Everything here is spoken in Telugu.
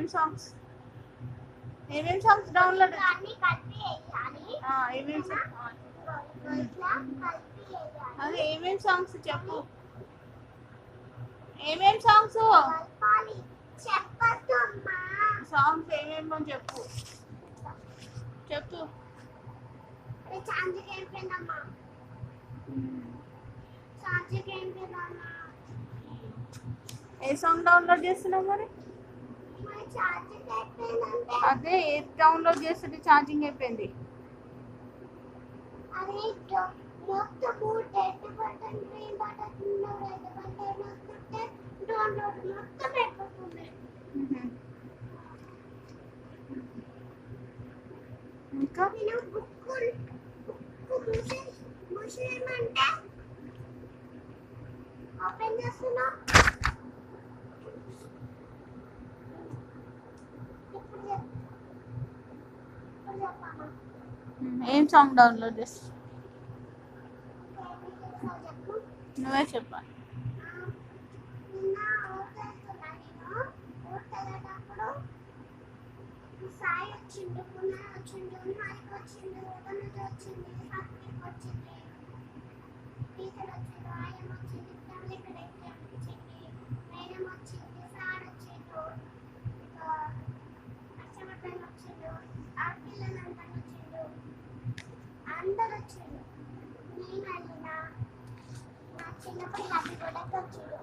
సాంగ్స్ ఏమేం సాంగ్స్ డౌన్లోడ్ అదే ఏమేం సాంగ్స్ చెప్పు ఏమేం సాంగ్స్ సాంగ్స్ ఏమేమో చెప్పు చెప్పు ఏ సాంగ్ డౌన్లోడ్ చేస్తున్నావు మరి అదే ఏది డౌన్లోడ్ చేస్తుంటే ఛార్జింగ్ అయిపోయింది ఇంకా ఏం సాంగ్ డౌన్లోడ్ చేస్తా నువ్వే చెప్పాలి సాయి వచ్చిండు పునః వచ్చిండు మైక్ వచ్చిండు వనజ వచ్చింది సాత్విక్ వచ్చింది టీచర్ వచ్చిండు ఆయన వచ్చింది ఫ్యామిలీ కరెక్ట్ వచ్చింది మేడం వచ్చింది సార్ వచ్చిండు అక్షమతన్ వచ్చిండు ఆర్పిల్లనందన్ వచ్చిండు అందరు వచ్చిండు నేను అలినా నా చిన్నప్పుడు హ్యాపీ బర్త్డే వచ్చిండు